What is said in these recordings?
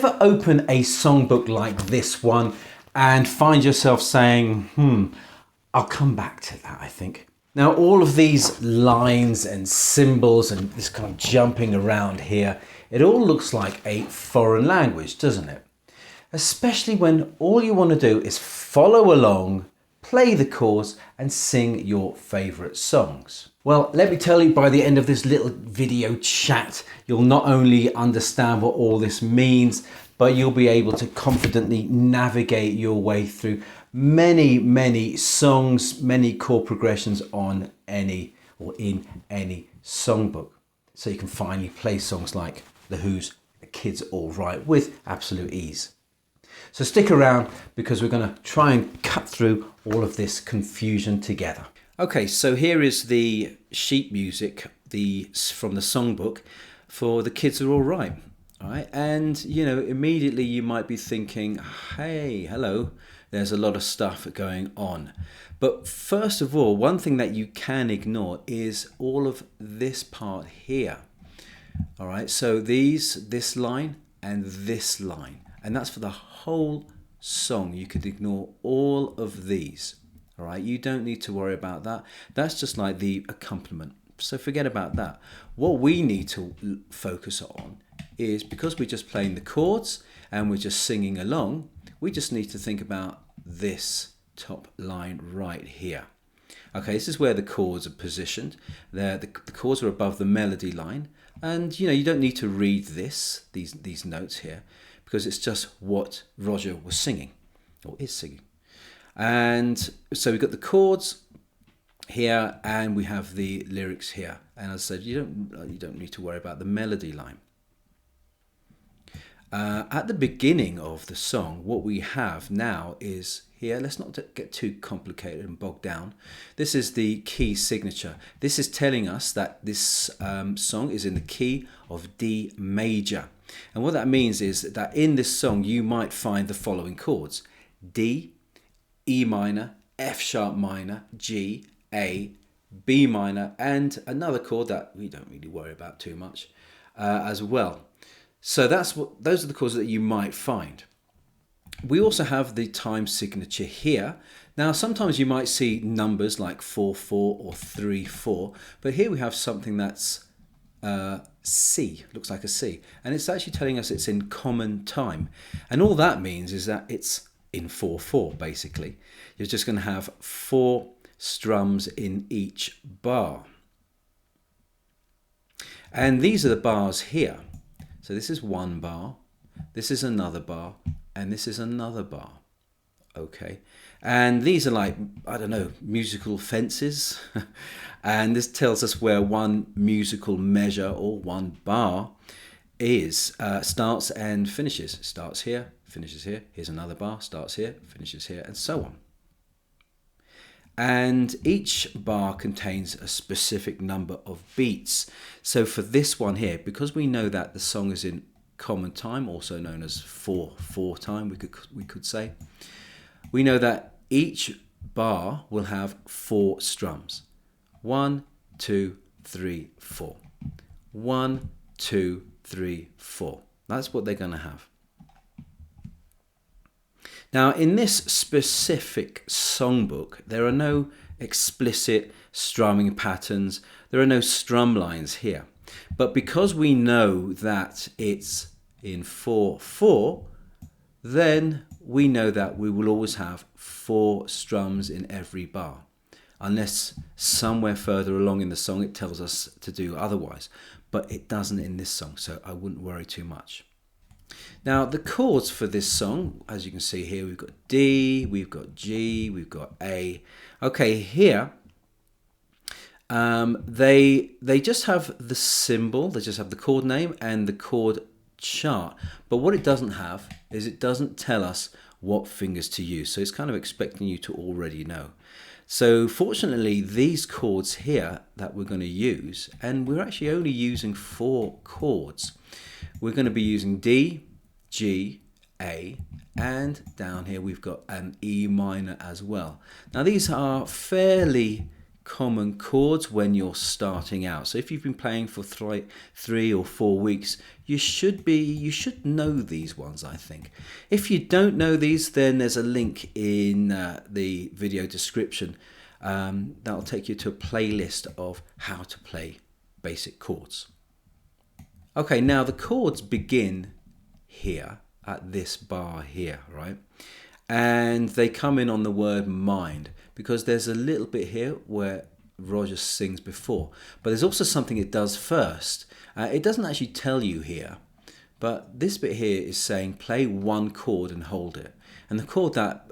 ever open a songbook like this one and find yourself saying, I'll come back to that, I think. Now, all of these lines and symbols and this kind of jumping around here, it all looks like a foreign language, doesn't it? Especially when all you want to do is follow along, play the chords and sing your favourite songs. Well, let me tell you, by the end of this little video chat, you'll not only understand what all this means, but you'll be able to confidently navigate your way through many songs, many chord progressions on any or in any songbook. So you can finally play songs like The Who's The Kids All Right with absolute ease. So stick around because we're going to try and cut through all of this confusion together. Okay, so here is the sheet music from the songbook for The Kids Are All Right. All right, and you know, immediately you might be thinking, hey, hello, there's a lot of stuff going on. But first of all, one thing that you can ignore is all of this part here. All right, so this line and this line, and that's for the whole song. You could ignore all of these. All right, you don't need to worry about that. That's just like the accompaniment. So forget about that. What we need to focus on is, because we're just playing the chords and we're just singing along, we just need to think about this top line right here. Okay, this is where the chords are positioned. The chords are above the melody line, and you know, you don't need to read these notes here, because it's just what Roger was singing or is singing. And so we've got the chords here and we have the lyrics here. And as I said, you don't need to worry about the melody line. At the beginning of the song, what we have now is here, let's not get too complicated and bogged down. This is the key signature. This is telling us that this song is in the key of D major. And what that means is that in this song, you might find the following chords: D, E minor, F sharp minor, G, A, B minor, and another chord that we don't really worry about too much as well. So those are the chords that you might find. We also have the time signature here. Now, sometimes you might see numbers like 4/4 or 3/4, but here we have something that's C, looks like a C, and it's actually telling us it's in common time. And all that means is that it's in 4/4, basically. You're just going to have 4 strums in each bar. And these are the bars here. So this is one bar, this is another bar, and this is another bar. Okay, and these are like, I don't know, musical fences. And this tells us where one musical measure or one bar is, starts and finishes. It starts here, finishes here. Here's another bar, starts here, finishes here, and so on. And each bar contains a specific number of beats. So for this one here, because we know that the song is in common time, also known as 4/4 time, we could say, we know that each bar will have 4 strums. 1, 2, 3, 4. 1, 2, 3, 4. That's what they're going to have. Now, in this specific songbook, there are no explicit strumming patterns. There are no strum lines here. But because we know that it's in 4/4, then we know that we will always have 4 strums in every bar, unless somewhere further along in the song it tells us to do otherwise. But it doesn't in this song, so I wouldn't worry too much. Now, the chords for this song, as you can see here, we've got D, we've got G, we've got A. Okay, here, they just have the symbol, they just have the chord name and the chord chart. But what it doesn't have is it doesn't tell us what fingers to use. So it's kind of expecting you to already know. So fortunately, these chords here that we're going to use, and we're actually only using 4 chords. We're going to be using D, G, A, and down here we've got an E minor as well. Now these are fairly common chords when you're starting out. So if you've been playing for 3 or 4 weeks, you should know these ones, I think. If you don't know these, then there's a link in the video description that'll take you to a playlist of how to play basic chords. Okay, now the chords begin here at this bar here, right? And they come in on the word mind, because there's a little bit here where Roger sings before, but there's also something it does first. It doesn't actually tell you here, but this bit here is saying play one chord and hold it. And the chord that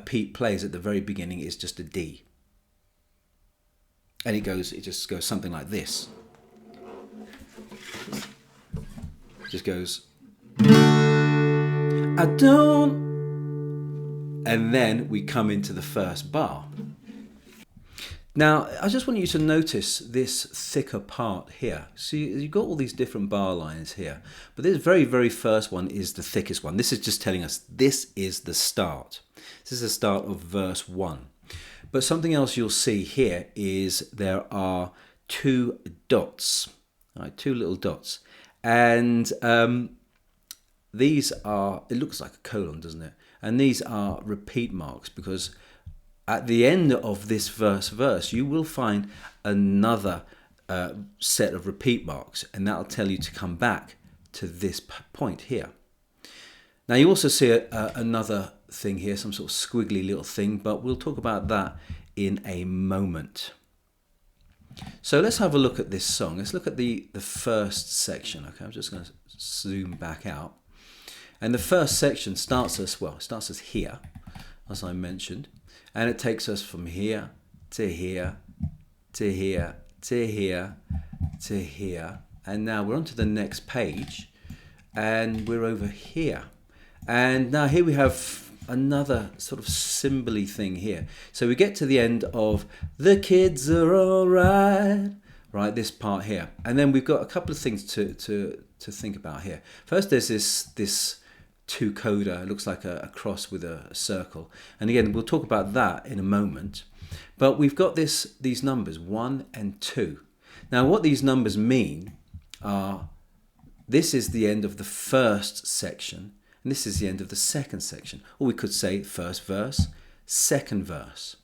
Pete plays at the very beginning is just a D. And it just goes something like this. It just goes, I don't. And then we come into the first bar. Now, I just want you to notice this thicker part here. See, you've got all these different bar lines here, but this very, very first one is the thickest one. This is just telling us this is the start. This is the start of verse 1. But something else you'll see here is there are 2 dots, right, 2 little dots. And these are, it looks like a colon, doesn't it? And these are repeat marks, because at the end of this verse, you will find another set of repeat marks, and that'll tell you to come back to this point here. Now you also see another thing here, some sort of squiggly little thing, but we'll talk about that in a moment. So let's have a look at this song. Let's look at the first section. Okay, I'm just going to zoom back out. And the first section starts us here, as I mentioned, and it takes us from here to here, to here, to here, to here, and now we're on to the next page, and we're over here. And now here we have another sort of cymbally thing here. So we get to the end of the kids are all right, this part here. And then we've got a couple of things to think about here. First, there's this 2 coda. It looks like a cross with a circle. And again, we'll talk about that in a moment. But we've got these numbers, 1 and 2. Now, what these numbers mean are this is the end of the first section, and this is the end of the second section. Or we could say first verse, second verse.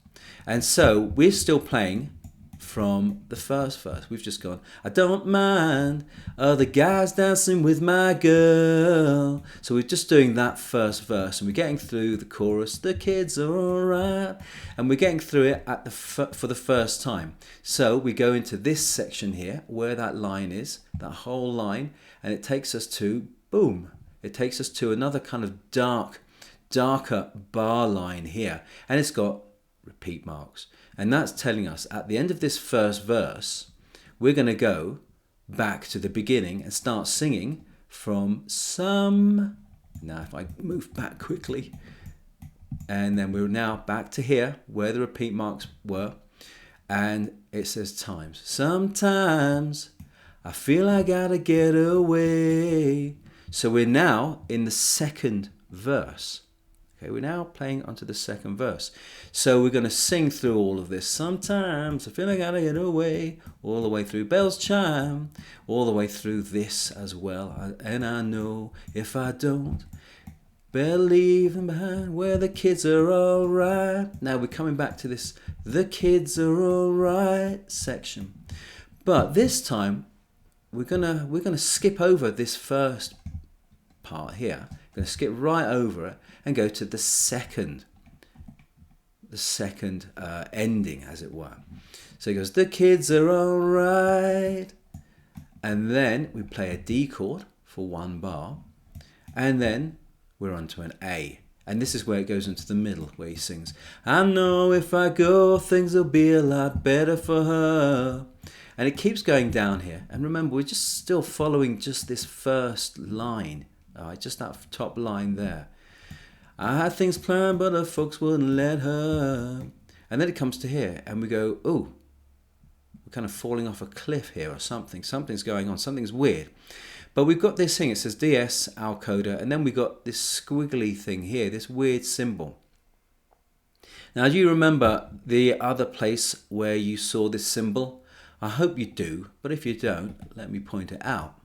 And so we're still playing from the first verse. We've just gone, I don't mind the guys dancing with my girl. So we're just doing that first verse, and we're getting through the chorus, the kids are all right, and we're getting through it for the first time. So we go into this section here where that line is, that whole line, and it takes us to, boom, it takes us to another kind of darker bar line here, and it's got repeat marks. And that's telling us at the end of this first verse, we're going to go back to the beginning and start singing from some. Now, if I move back quickly, and then we're now back to here where the repeat marks were, and it says times. Sometimes I feel I gotta get away. So we're now in the second verse. Okay, we're now playing onto the second verse. So we're going to sing through all of this. Sometimes I feel I gotta get away, all the way through bells chime, all the way through this as well. And I know if I don't, better leave them behind where the kids are all right. Now we're coming back to this, the kids are all right section. But this time we're gonna skip over this first part here. We're going to skip right over it and go to the second ending, as it were. So it goes, the kids are all right, and then we play a D chord for 1 bar, and then we're on to an A, and this is where it goes into the middle, where he sings, I know if I go things will be a lot better for her. And it keeps going down here, and remember, we're just still following just this first line. Just that top line there. I had things planned, but her folks wouldn't let her. And then it comes to here, and we go, oh, we're kind of falling off a cliff here or something. Something's going on. Something's weird. But we've got this thing. It says DS, our coda, and then we got this squiggly thing here, this weird symbol. Now, do you remember the other place where you saw this symbol? I hope you do, but if you don't, let me point it out.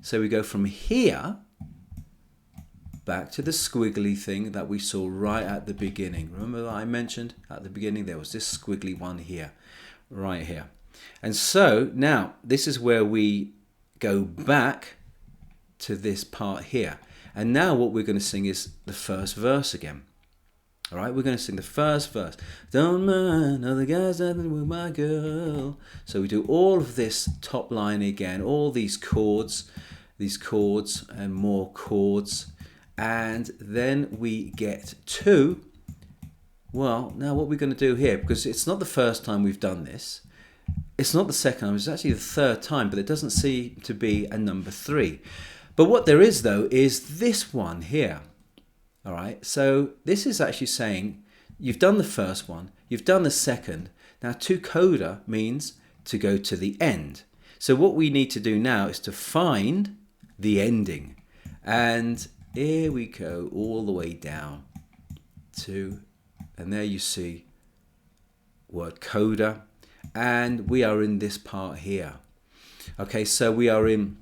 So we go from here back to the squiggly thing that we saw right at the beginning. Remember that I mentioned at the beginning there was this squiggly one here, right here. And so now this is where we go back to this part here. And now what we're going to sing is the first verse again. All right, we're going to sing the first verse. Don't mind other guys nothing with my girl. So we do all of this top line again, all these chords and more chords. And then we get to, well, now what we're going to do here, because it's not the first time we've done this. It's not the second time, it's actually the third time, but it doesn't seem to be a number 3. But what there is, though, is this one here. All right, so this is actually saying you've done the first one, you've done the second. Now, to coda means to go to the end. So what we need to do now is to find the ending. And here we go all the way down to, and there you see word coda. And we are in this part here. Okay, so we are in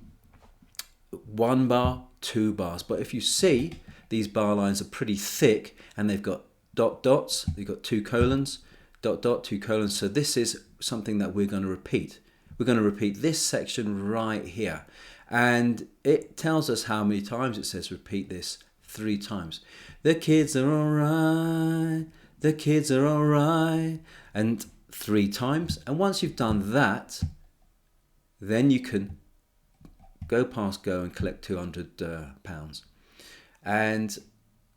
1 bar, 2 bars. But if you see, these bar lines are pretty thick and they've got dots, they've got 2 colons, dot, 2 colons. So this is something that we're going to repeat. We're going to repeat this section right here. And it tells us how many times. It says repeat this 3 times. The kids are alright, the kids are alright. And 3 times. And once you've done that, then you can go past go and collect £200. And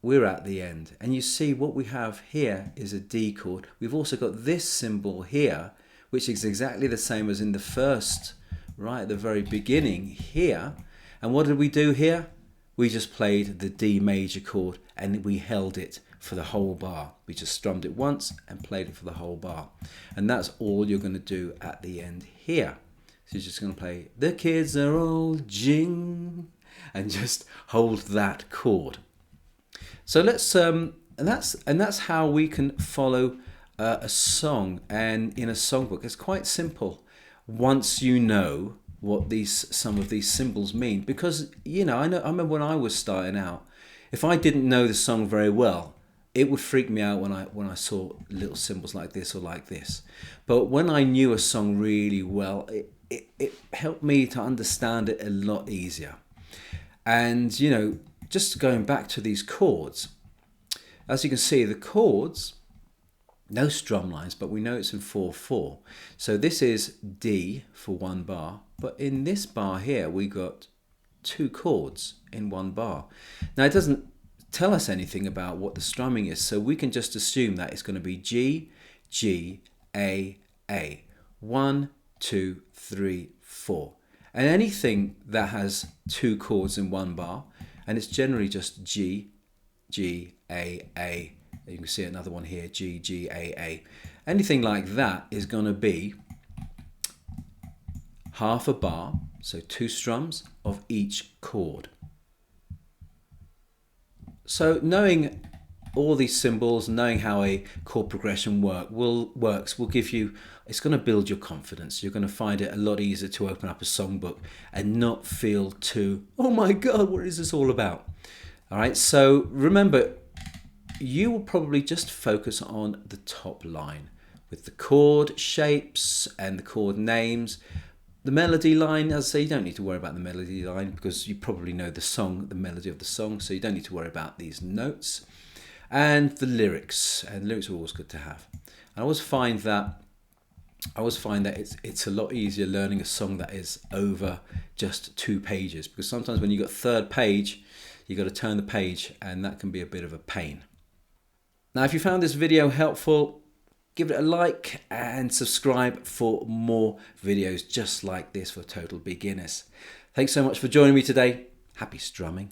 we're at the end. And you see what we have here is a D chord. We've also got this symbol here, which is exactly the same as in the first, right at the very beginning here. And what did we do here? We just played the D major chord and we held it for the whole bar. We just strummed it once and played it for the whole bar. And that's all you're going to do at the end here. So you're just going to play the kids are all jing and just hold that chord. So let's and that's how we can follow a song. And in a songbook, it's quite simple once you know what some of these symbols mean. Because I remember when I was starting out, if I didn't know the song very well, it would freak me out when I saw little symbols like this or like this. But when I knew a song really well, it helped me to understand it a lot easier. And just going back to these chords, as you can see, the chords, no strum lines, but we know it's in 4/4. So this is D for 1 bar, but in this bar here we got 2 chords in 1 bar. Now it doesn't tell us anything about what the strumming is, so we can just assume that it's going to be G, G, A, A. 1, 2, 3, 4. And anything that has 2 chords in 1 bar, and it's generally just G, G, A, A. You can see another one here, G, G, A, A. Anything like that is going to be half a bar, so 2 strums of each chord. So knowing all these symbols, knowing how a chord progression works will give you, it's going to build your confidence. You're going to find it a lot easier to open up a songbook and not feel too, oh my God, what is this all about? All right, so remember, you will probably just focus on the top line with the chord shapes and the chord names. The melody line, as I say, you don't need to worry about the melody line because you probably know the song, the melody of the song, so you don't need to worry about these notes. And the lyrics, and lyrics are always good to have. And I always find that it's a lot easier learning a song that is over just 2 pages, because sometimes when you got 3rd page, you got to turn the page, and that can be a bit of a pain. Now, if you found this video helpful, give it a like and subscribe for more videos just like this for total beginners. Thanks so much for joining me today. Happy strumming.